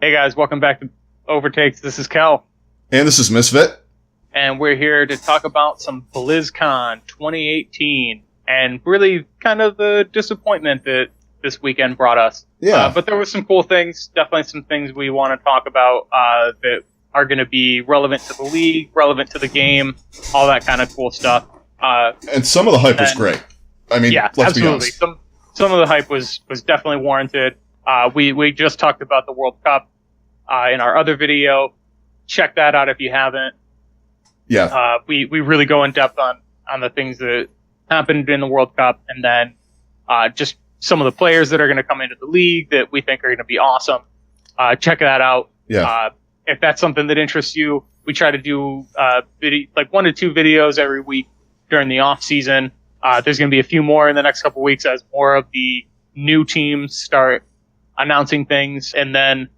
Hey guys, welcome back to Overtakes. This is Kel. And this is Misfit. And we're here to talk about some BlizzCon 2018 and really kind of the disappointment that this weekend brought us. Yeah. But there were some cool things, definitely some things we want to talk about that are going to be relevant to the league, relevant to the game, all that kind of cool stuff. And some of the hype was great. I mean, yeah, let's absolutely. be honest. Some of the hype was definitely warranted. We just talked about the World Cup in our other video. Check that out if you haven't. Yeah. We really go in depth on the things that happened in the World Cup, and then just some of the players that are going to come into the league that we think are going to be awesome. Check that out. Yeah. If that's something that interests you, we try to do like 1 to 2 videos every week during the off season. There's going to be a few more in the next couple weeks as more of the new teams start announcing things, and then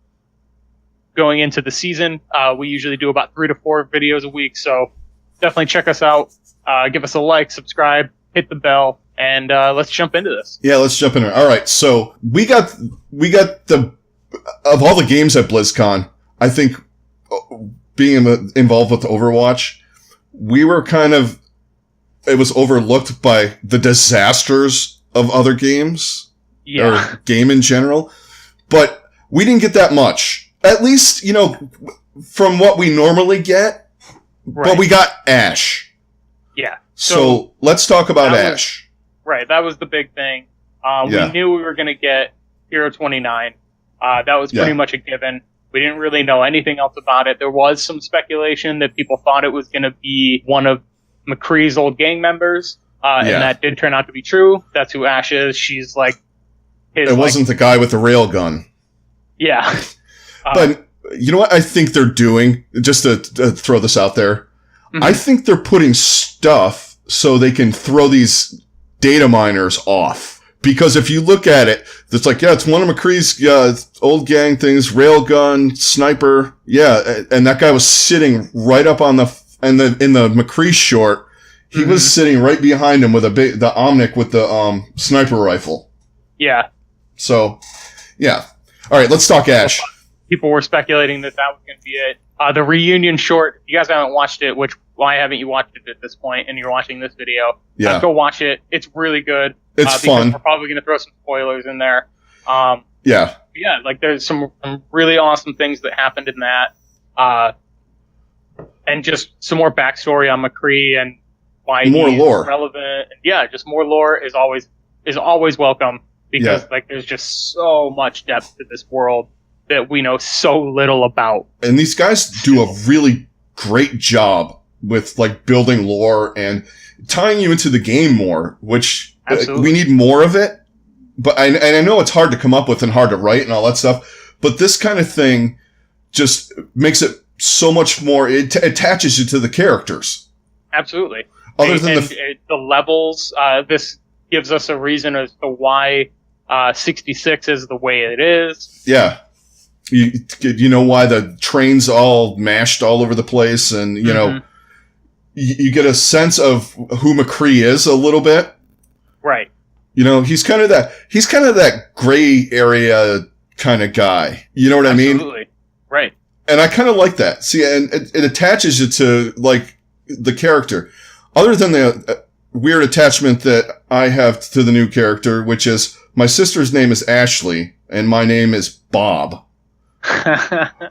going into the season, we usually do about 3 to 4 videos a week. So definitely check us out. Give us a like, subscribe, hit the bell, and let's jump into this. Yeah, let's jump into it. All right, so we got the of all the games at BlizzCon, I think being involved with Overwatch, we were it was overlooked by the disasters of other games. Yeah. Or game in general. But we didn't get that much. At least, from what we normally get. Right. But we got Ashe. Yeah. So let's talk about Ashe. Right, that was the big thing. We knew we were going to get Hero 29. That was pretty much a given. We didn't really know anything else about it. There was some speculation that people thought it was going to be one of McCree's old gang members. And that did turn out to be true. That's who Ashe is. She's like his... It wasn't the guy with the railgun. Yeah. But you know what I think they're doing? Just to throw this out there. Mm-hmm. I think they're putting stuff so they can throw these data miners off. Because if you look at it, it's like, it's one of McCree's old gang things, railgun, sniper. Yeah, and that guy was sitting right up on in the McCree short. He was sitting right behind him with the Omnic with the sniper rifle. Yeah. So, yeah. All right, let's talk Ashe. People were speculating that was going to be it. The reunion short, if you guys haven't watched it, why haven't you watched it at this point and you're watching this video? Yeah. Go watch it. It's really good. It's fun. We're probably going to throw some spoilers in there. Yeah. Yeah, like there's some really awesome things that happened in that. And just some more backstory on McCree and why more he's lore. Relevant. Yeah, just more lore is always welcome because there's just so much depth to this world that we know so little about. And these guys do a really great job with building lore and tying you into the game more, which we need more of it. But I know it's hard to come up with and hard to write and all that stuff, but this kind of thing just makes it so much more, it attaches you to the characters. Absolutely. Other than the levels, this gives us a reason as to why 66 is the way it is. Yeah. You know why the train's all mashed all over the place, and you get a sense of who McCree is a little bit. Right. He's kind of that gray area kind of guy. You know what I mean? Absolutely. Right. And I kind of like that. See, and it attaches you to the character. Other than the weird attachment that I have to the new character, which is my sister's name is Ashley and my name is Bob.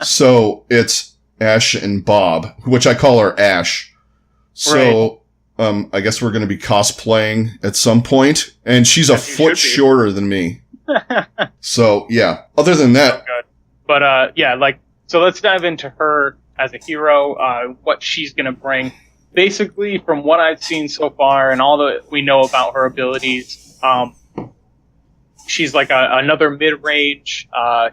So it's Ashe and Bob, which I call her Ashe. So I guess we're going to be cosplaying at some point, and she's a foot shorter than me. So yeah. Other than that, good. But so let's dive into her as a hero. What she's going to bring. Basically, from what I've seen so far and all that we know about her abilities, she's like another mid-range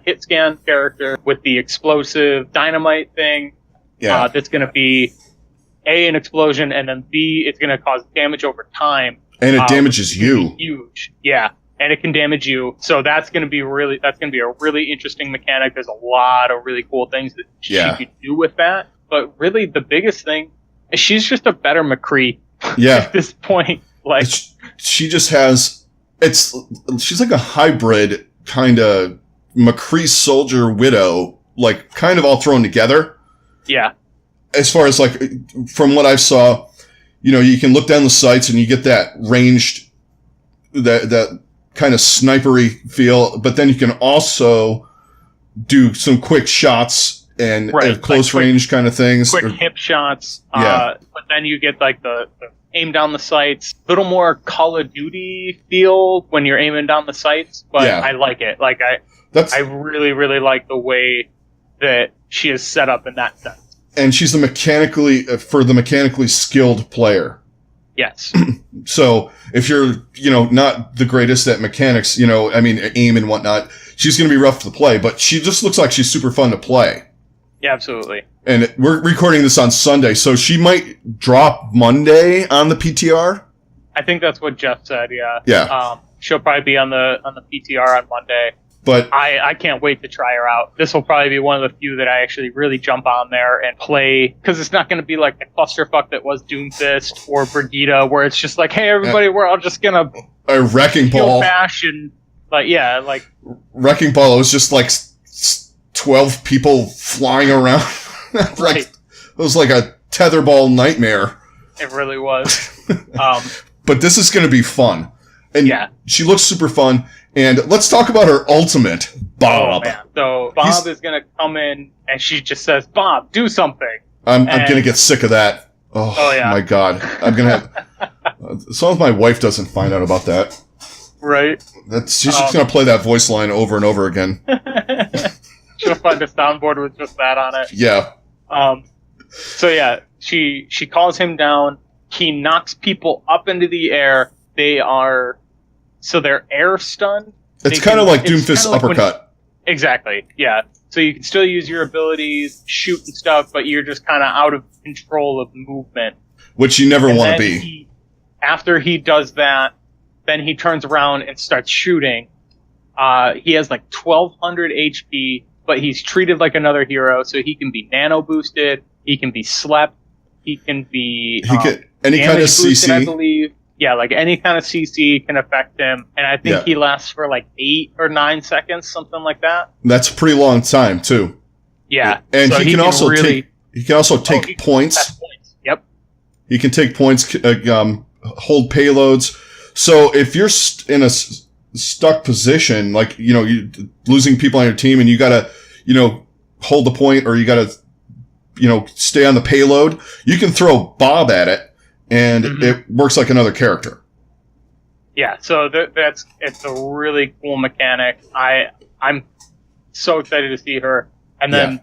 hit scan character with the explosive dynamite thing. Yeah. That's going to be A, an explosion, and then B, it's going to cause damage over time. And it damages you. Huge. Yeah. And it can damage you. So that's going to be a really interesting mechanic. There's a lot of really cool things that she could do with that. But really, the biggest thing is she's just a better McCree. Yeah. At this point. She just has... she's like a hybrid kind of McCree Soldier Widow like kind of all thrown together. Yeah. As far as like from what I saw, you know, you can look down the sights and you get that ranged, that kind of snipery feel, but then you can also do some quick shots and close range kind of things. Quick hip shots. Yeah. But then you get like the aim down the sights. A little more Call of Duty feel when you're aiming down the sights, but I like it. Like I really, really like the way that she is set up in that sense. And she's the mechanically skilled player. Yes. So if you're, you know, not the greatest at mechanics, you know, I mean, aim and whatnot, she's going to be rough to play, but she just looks like she's super fun to play. Yeah, absolutely. And we're recording this on Sunday, so she might drop Monday on the PTR. I think that's what Jeff said. Yeah. Yeah. She'll probably be on the PTR on Monday. But I can't wait to try her out. This will probably be one of the few that I actually really jump on there and play, because it's not going to be like the clusterfuck that was Doomfist or Brigitte, where it's just like, hey, everybody, we're all just going to a Wrecking Ball. Bash and, like... Wrecking Ball was just like 12 people flying around. Like, it was like a tetherball nightmare. It really was. But this is going to be fun. And she looks super fun. And let's talk about her ultimate, Bob. Oh, man. So Bob is going to come in, and she just says, Bob, do something. I'm going to get sick of that. Oh yeah. My God. I'm going to have... as long as my wife doesn't find out about that. Right. She's just going to play that voice line over and over again. She'll find a soundboard with just that on it. Yeah. So, yeah, she calls him down. He knocks people up into the air. So they're air stunned. It's kind of like Doomfist's uppercut. Exactly, yeah. So you can still use your abilities, shoot and stuff, but you're just kind of out of control of movement. Which you never want to be. After he does that, then he turns around and starts shooting. He has like 1,200 HP, but he's treated like another hero, so he can be nano boosted, he can be slept, he can be any kind of CC. I believe. Yeah, like any kind of CC can affect him, and I think he lasts for like 8 or 9 seconds, something like that. That's a pretty long time too. Yeah, and so he can also take points. Yep. He can take points, hold payloads. So if you're in a stuck position, like, you know, you losing people on your team, and you gotta, you know, hold the point, or you gotta, you know, stay on the payload, you can throw Bob at it. And it works like another character. Yeah, so it's a really cool mechanic. I'm so excited to see her, and then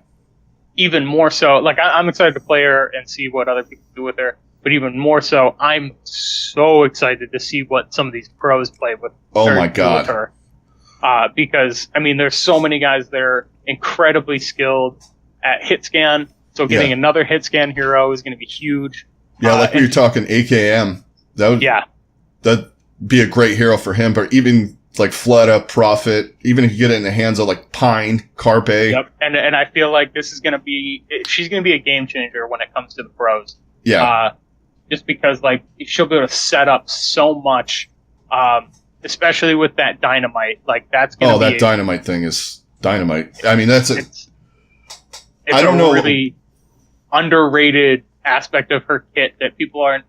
even more so, like I'm excited to play her and see what other people do with her. But even more so, I'm so excited to see what some of these pros play with. Oh my God! With her, because I mean, there's so many guys that are incredibly skilled at hit scan. So getting another hit scan hero is going to be huge. Yeah, like we were talking AKM. That'd be a great hero for him. But even like Fleta, Prophet, even if you get it in the hands of like Pine, Carpe. Yep, and I feel like she's going to be a game changer when it comes to the pros. Yeah. Just because like she'll be able to set up so much, especially with that dynamite. Like that's going to be. Oh, that dynamite thing is dynamite. I mean, it's I don't know. Really underrated aspect of her kit that people aren't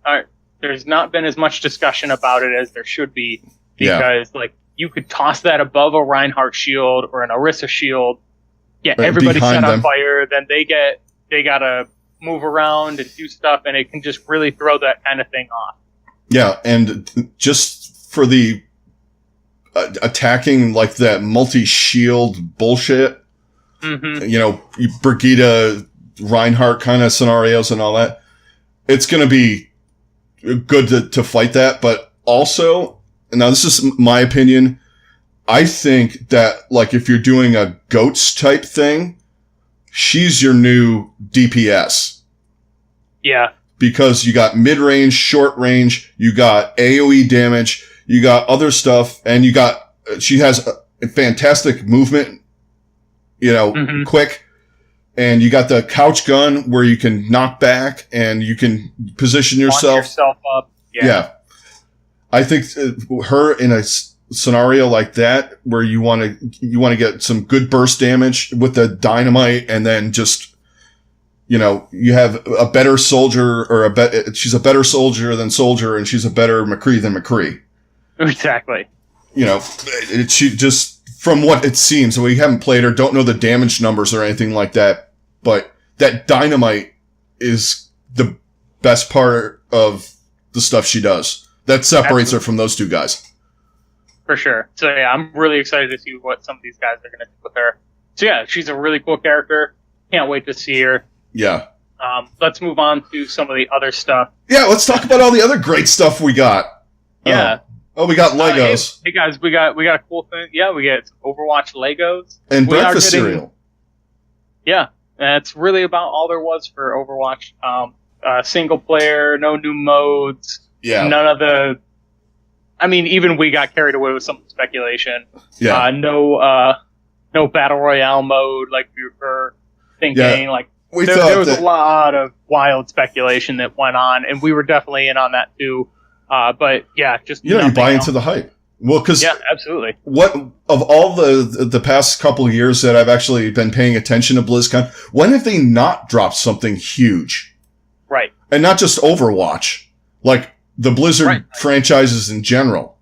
there's not been as much discussion about it as there should be, because like you could toss that above a Reinhardt shield or an Orisa shield, get everybody set on fire, then they gotta move around and do stuff, and it can just really throw that kind of thing off. Yeah, and just for the attacking like that multi-shield bullshit, you know, Brigitte, Reinhardt kind of scenarios and all that, it's going to be good to fight that. But also, and now this is my opinion, I think that like if you're doing a GOATS type thing, she's your new DPS. Yeah. Because you got mid-range, short range, you got AoE damage, you got other stuff, and she has a fantastic movement, you know, quick. And you got the couch gun where you can knock back and you can position yourself. Launch yourself up. Yeah. I think her in scenario like that where you want to get some good burst damage with the dynamite, and then just, you have a better soldier, or she's a better soldier than soldier, and she's a better McCree than McCree. Exactly. She just, from what it seems, we haven't played her, don't know the damage numbers or anything like that, but that dynamite is the best part of the stuff she does. That separates her from those two guys. For sure. So yeah, I'm really excited to see what some of these guys are going to do with her. So yeah, she's a really cool character. Can't wait to see her. Yeah. Let's move on to some of the other stuff. Yeah, let's talk about all the other great stuff we got. Yeah. We got Legos. Hey guys, we got a cool thing. Yeah, we get Overwatch Legos. And breakfast cereal. Yeah, that's really about all there was for Overwatch. Single player, no new modes. Yeah. None of the... I mean, even we got carried away with some speculation. Yeah. No Battle Royale mode like we were thinking. Yeah. Like there was a lot of wild speculation that went on, and we were definitely in on that too. But yeah, just you buy into the hype. Well, because yeah, absolutely. What of all the past couple of years that I've actually been paying attention to BlizzCon, when have they not dropped something huge? Right. And not just Overwatch, like the Blizzard franchises in general.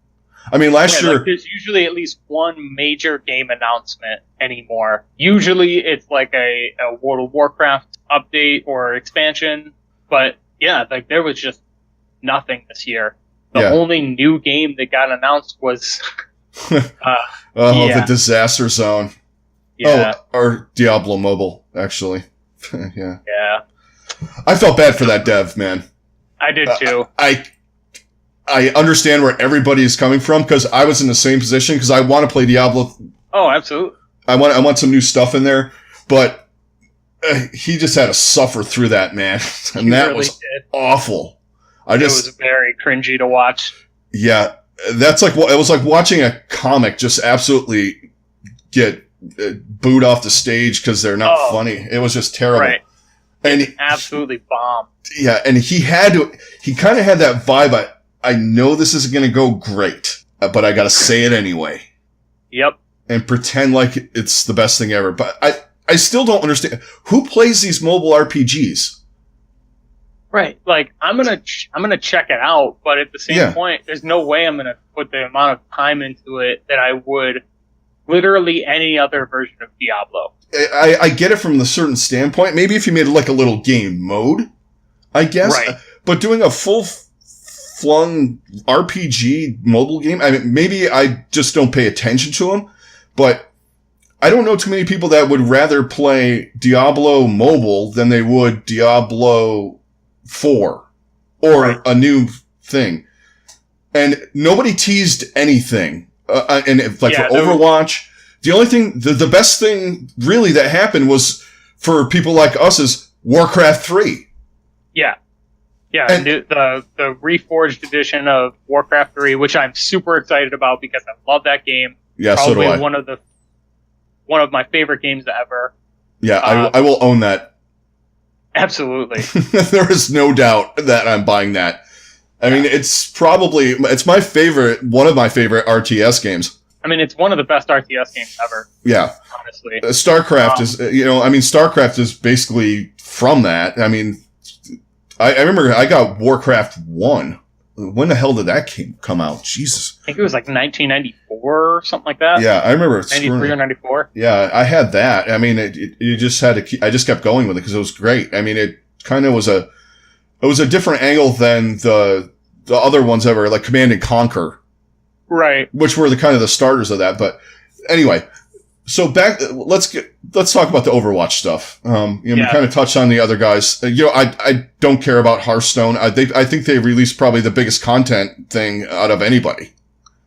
I mean, last year... Like there's usually at least one major game announcement anymore. Usually it's like a World of Warcraft update or expansion. But yeah, like there was just nothing this year. The only new game that got announced was... the Disaster Zone. Yeah. Oh, or Diablo Mobile, actually. Yeah. Yeah. I felt bad for that dev, man. I did too. I understand where everybody is coming from, because I was in the same position, because I want to play Diablo. Oh, absolutely. I want some new stuff in there, but he just had to suffer through that, man. And that really was awful. It was very cringy to watch. Yeah. It was like watching a comic just absolutely get booed off the stage because they're not funny. It was just terrible. Right. And absolutely bombed. Yeah, and he kind of had that vibe. I know this isn't going to go great, but I got to say it anyway. Yep. And pretend like it's the best thing ever. But I still don't understand. Who plays these mobile RPGs? Right. Like, I'm gonna check it out, but at the same point, there's no way I'm gonna put the amount of time into it that I would literally any other version of Diablo. I get it from a certain standpoint. Maybe if you made like a little game mode, I guess. Right. But doing a full-flung RPG mobile game, I mean, maybe I just don't pay attention to them, but I don't know too many people that would rather play Diablo mobile than they would Diablo 4 or a new thing. And nobody teased anything. For Overwatch, the only thing, the best thing really that happened was for people like us is Warcraft 3. Yeah. Yeah, and the reforged edition of Warcraft 3, which I'm super excited about because I love that game. Yeah, probably so do I. One of my favorite games ever. Yeah, I will own that. Absolutely. There is no doubt that I'm buying that. I mean, it's my favorite, one of my favorite RTS games. I mean, it's one of the best RTS games ever. Yeah. Honestly. StarCraft StarCraft is basically from that. I mean, I remember I got Warcraft 1. When the hell did that come out? Jesus. I think it was like 1994 or something like that. Yeah, I remember. 93 or 94. Yeah, I had that. I mean, you just had to I just kept going with it because it was great. I mean, it kind of was it was a different angle than the other ones ever, like Command and Conquer. Right. Which were the kind of the starters of that. But anyway, so let's talk about the Overwatch stuff. We kind of touched on the other guys. I don't care about Hearthstone. I think they released probably the biggest content thing out of anybody.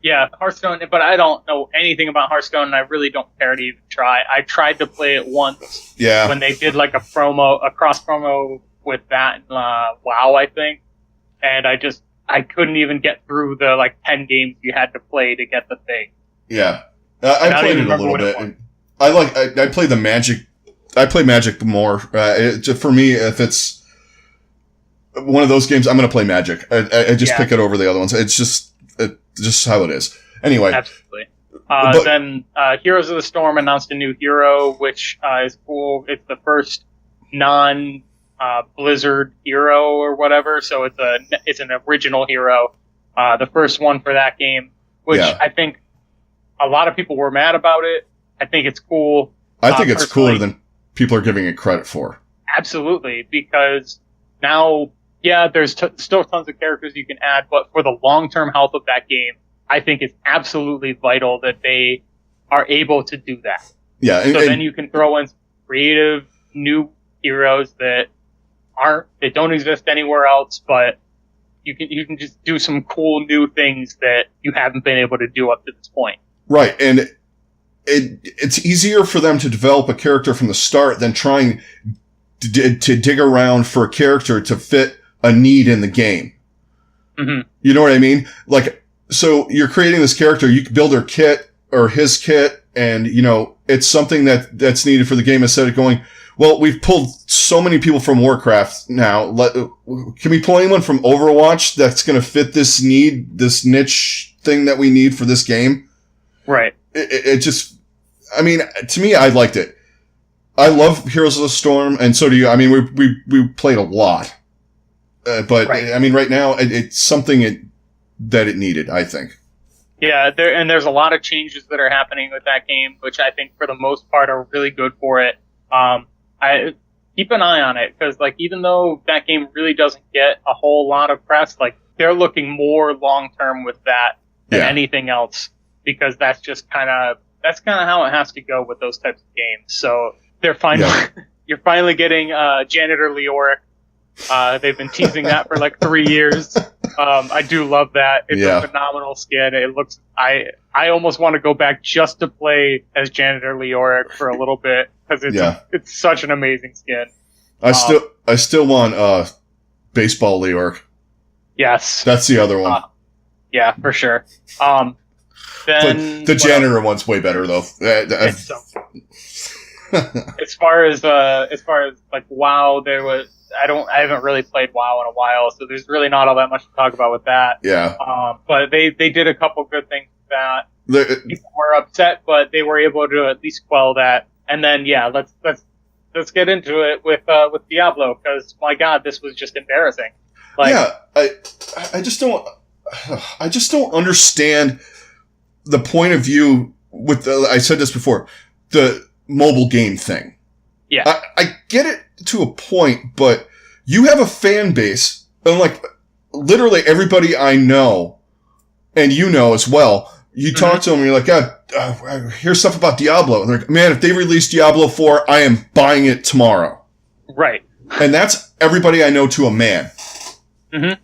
Yeah, Hearthstone, but I don't know anything about Hearthstone, and I really don't care to even try. I tried to play it once. Yeah. When they did like a cross promo with that WoW, I think, and I couldn't even get through the like 10 games you had to play to get the thing. Yeah. I played it a little bit. I play the Magic. I play Magic more. For me, if it's one of those games, I'm going to play Magic. I just pick it over the other ones. It's just how it is. Anyway. Absolutely. Then Heroes of the Storm announced a new hero, which is cool. It's the first non-Blizzard hero or whatever, so it's an original hero. The first one for that game, which I think a lot of people were mad about it. I think it's cool. I think it's cooler than people are giving it credit for. Absolutely, because now, there's still tons of characters you can add, but for the long-term health of that game, I think it's absolutely vital that they are able to do that. Yeah. Then you can throw in creative new heroes that don't exist anywhere else, but you can just do some cool new things that you haven't been able to do up to this point. Right. And it's easier for them to develop a character from the start than trying to dig around for a character to fit a need in the game. Mm-hmm. You know what I mean? Like, so you're creating this character, you can build her kit or his kit, and, it's something that's needed for the game instead of going, well, we've pulled so many people from Warcraft now. Can we pull anyone from Overwatch that's going to fit this niche thing that we need for this game? Right. It just, to me, I liked it. I love Heroes of the Storm, and so do you. We played a lot. But, right. Right now, it's something that it needed, I think. Yeah, there's a lot of changes that are happening with that game, which I think for the most part are really good for it. I keep an eye on it, because even though that game really doesn't get a whole lot of press, they're looking more long term with that than anything else, because that's kind of how it has to go with those types of games. So they're finally you're finally getting Janitor Leoric. They've been teasing that for 3 years. I do love that. It's a phenomenal skin. It looks, I almost want to go back just to play as Janitor Leoric for a little bit, because it's such an amazing skin. I still want Baseball Leoric. Yes. That's the other one. Yeah, for sure. Then the Janitor one's way better though. It's so as far as WoW, I haven't really played WoW in a while, so there's really not all that much to talk about with that. Yeah. But they did a couple good things with that. People were upset, but they were able to at least quell that. And then let's get into it with Diablo, because my God, this was just embarrassing. I just don't understand the point of view with I said this before, the mobile game thing. Yeah. I get it to a point, but you have a fan base, and literally everybody I know, and as well, you talk to them and you're like, I hear stuff about Diablo. And they're like, man, if they release Diablo 4, I am buying it tomorrow. Right. And that's everybody I know to a man. Mm-hmm.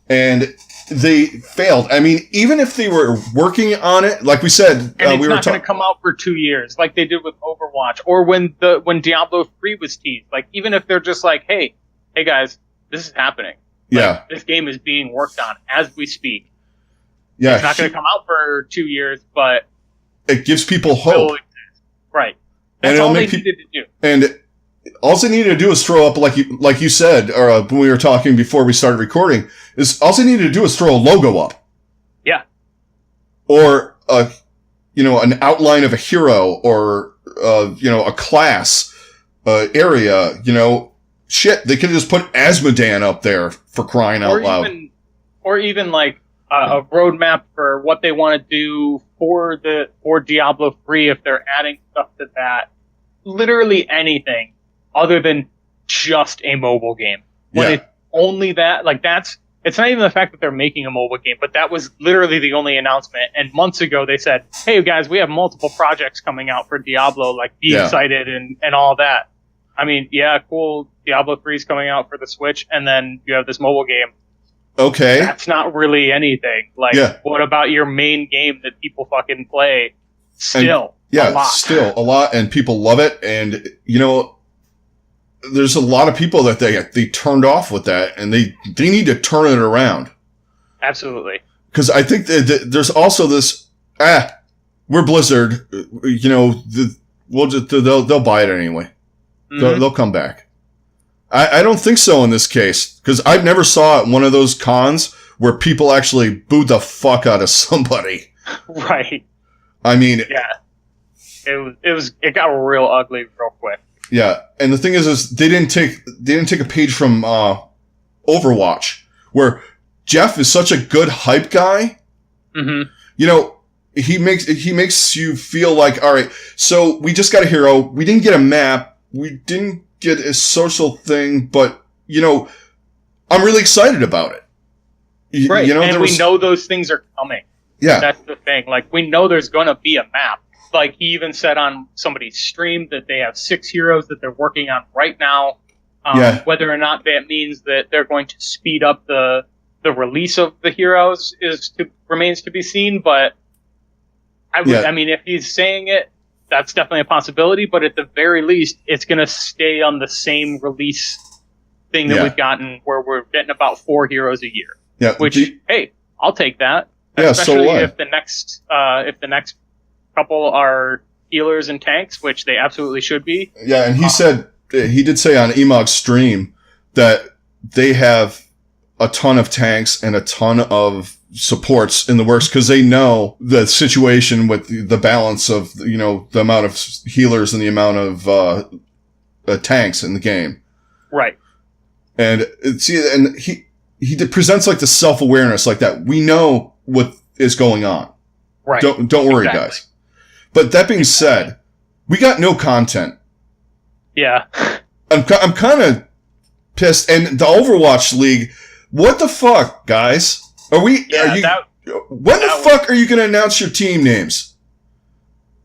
And they failed. Even if they were working on it, like we said, and it's not going to come out for 2 years, like they did with Overwatch, or when Diablo 3 was teased. Even if they're just hey guys, this is happening. This game is being worked on as we speak. Yeah, it's not going to come out for 2 years, but it gives people hope. Right. That's all they needed to do. And all they needed to do is throw up, like you said, or when we were talking before we started recording, is all they needed to do is throw a logo up. Yeah. Or an outline of a hero, or a class, area. Shit, they could have just put Asmodan up there, for crying out loud. Or even a roadmap for what they want to do for Diablo 3 if they're adding stuff to that. Literally anything other than just a mobile game. When it's only that, it's not even the fact that they're making a mobile game, but that was literally the only announcement. And months ago they said, hey guys, we have multiple projects coming out for Diablo, be excited and all that. Cool, Diablo 3 is coming out for the Switch, and then you have this mobile game. Okay. That's not really anything. What about your main game that people fucking play? Still, a lot. Still a lot, and people love it. And there's a lot of people that they turned off with that, and they need to turn it around. Absolutely. Because I think that there's also this. We're Blizzard. They'll buy it anyway. Mm-hmm. They'll come back. I don't think so in this case, because I've never saw at one of those cons where people actually booed the fuck out of somebody. I mean, it got real ugly real quick. Yeah, and the thing is they didn't take a page from Overwatch, where Jeff is such a good hype guy. Mm-hmm. You know, he makes you feel like, all right, so we just got a hero. We didn't get a map. We didn't get a social thing, but you know, I'm really excited about it. Right, you know, and we know those things are coming. Yeah, that's the thing. Like, we know there's going to be a map. Like, he even said on somebody's stream that they have 6 heroes that they're working on right now. Whether or not that means that they're going to speed up the release of the heroes remains to be seen. But I mean, if he's saying it, that's definitely a possibility. But at the very least, it's going to stay on the same release thing that we've gotten, where we're getting about 4 heroes a year. Yeah, which hey, I'll take that. Yeah, especially so if the next couple are healers and tanks, which they absolutely should be. Yeah, and he did say on Emog's stream that they have a ton of tanks and a ton of supports in the works, because they know the situation with the balance of, you know, the amount of healers and the amount of tanks in the game. Right. And he presents like the self-awareness like that. We know what is going on. Right. Don't worry, guys. But that being said, we got no content. Yeah. I'm kind of pissed. And the Overwatch League, what the fuck, guys? When the fuck are you going to announce your team names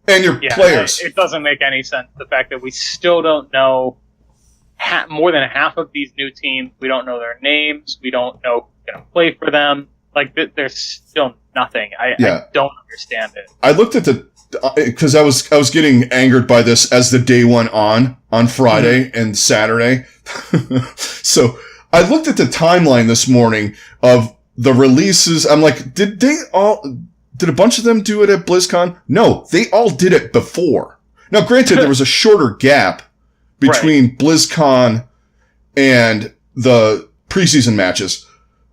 and your players? It doesn't make any sense. The fact that we still don't know more than half of these new teams. We don't know their names. We don't know who's going to play for them. Like, there's still nothing. I don't understand it. I looked at because I was getting angered by this as the day went on Friday and Saturday. So I looked at the timeline this morning of the releases. I'm like, did a bunch of them do it at BlizzCon? No, they all did it before. Now, granted, there was a shorter gap between BlizzCon and the preseason matches,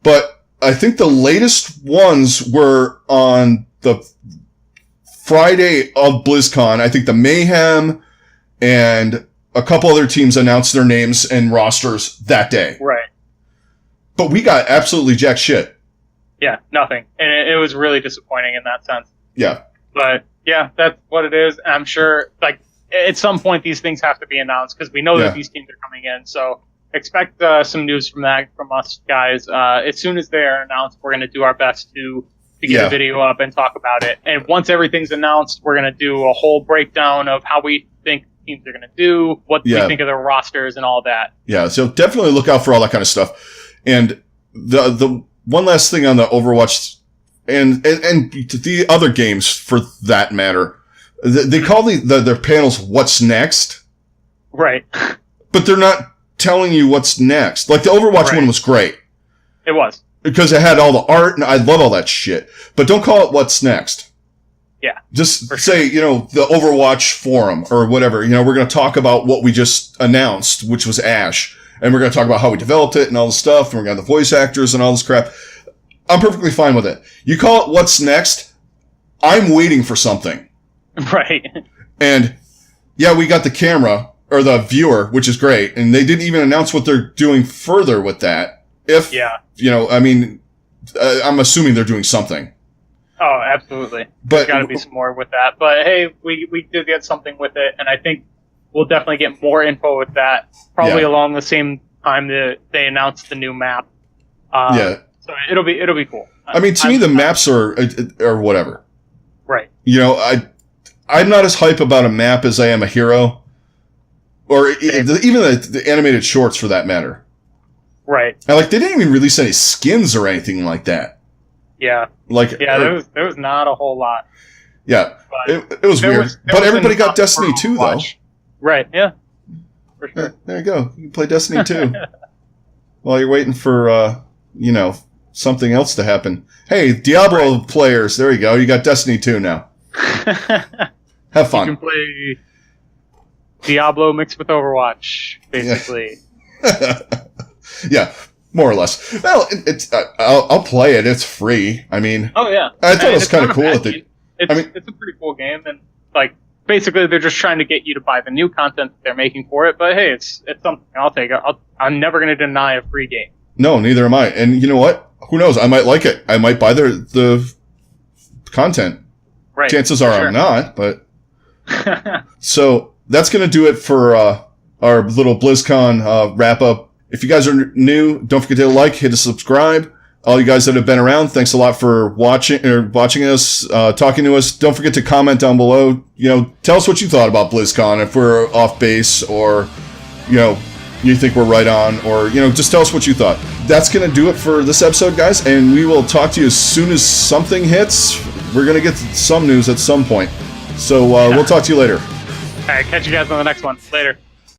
but I think the latest ones were on the Friday of BlizzCon. I think the Mayhem and a couple other teams announced their names and rosters that day. Right. But we got absolutely jack shit. Yeah, nothing. And it was really disappointing in that sense. Yeah. But, yeah, that's what it is. I'm sure, like, at some point these things have to be announced, because we know that these teams are coming in. So expect some news from us guys. As soon as they are announced, we're going to do our best to get a video up and talk about it. And once everything's announced, we're going to do a whole breakdown of how we think teams are going to do, what we think of their rosters and all that. Yeah, so definitely look out for all that kind of stuff. And the one last thing on the Overwatch and the other games for that matter, they call their panels "What's Next," right? But they're not telling you what's next. Like the Overwatch one was great. It was. Because it had all the art, and I love all that shit. But don't call it "What's Next." Yeah. Just say, you know, the Overwatch forum or whatever. You know, we're going to talk about what we just announced, which was Ash. And we're going to talk about how we developed it and all this stuff. And we're going to have the voice actors and all this crap. I'm perfectly fine with it. You call it "What's Next," I'm waiting for something. Right. And, yeah, we got the camera, or the viewer, which is great. And they didn't even announce what they're doing further with that. You know, I mean, I'm assuming they're doing something. Oh, absolutely. But there's got to be some more with that. But hey, we did get something with it, and I think we'll definitely get more info with that. Probably along the same time that they announced the new map. So it'll be cool. I mean, to me, the maps are whatever. Right. You know, I'm not as hype about a map as I am a hero, or even the animated shorts for that matter. Right. And like, they didn't even release any skins or anything like that. Yeah. Like, there was not a whole lot. Yeah. It was weird. But everybody got Destiny 2 though. Right. Yeah. For sure. There you go. You can play Destiny 2 while you're waiting for you know, something else to happen. Hey, Diablo players, there you go. You got Destiny 2 now. Have fun. You can play Diablo mixed with Overwatch, basically. Yeah. More or less. Well, it's I'll play it. It's free. I mean, oh yeah, I thought it was kind of cool. It's a pretty cool game, and like basically they're just trying to get you to buy the new content that they're making for it. But hey, it's something I'll take. I'm never going to deny a free game. No, neither am I. And you know what? Who knows? I might like it. I might buy the content. Right. Chances are I'm not, but so that's going to do it for our little BlizzCon wrap up. If you guys are new, don't forget to hit a subscribe. All you guys that have been around, thanks a lot for watching us, talking to us. Don't forget to comment down below. Tell us what you thought about BlizzCon, if we're off base or, you think we're right on, or, just tell us what you thought. That's going to do it for this episode, guys, and we will talk to you as soon as something hits. We're going to get some news at some point. So we'll talk to you later. All right, catch you guys on the next one. Later.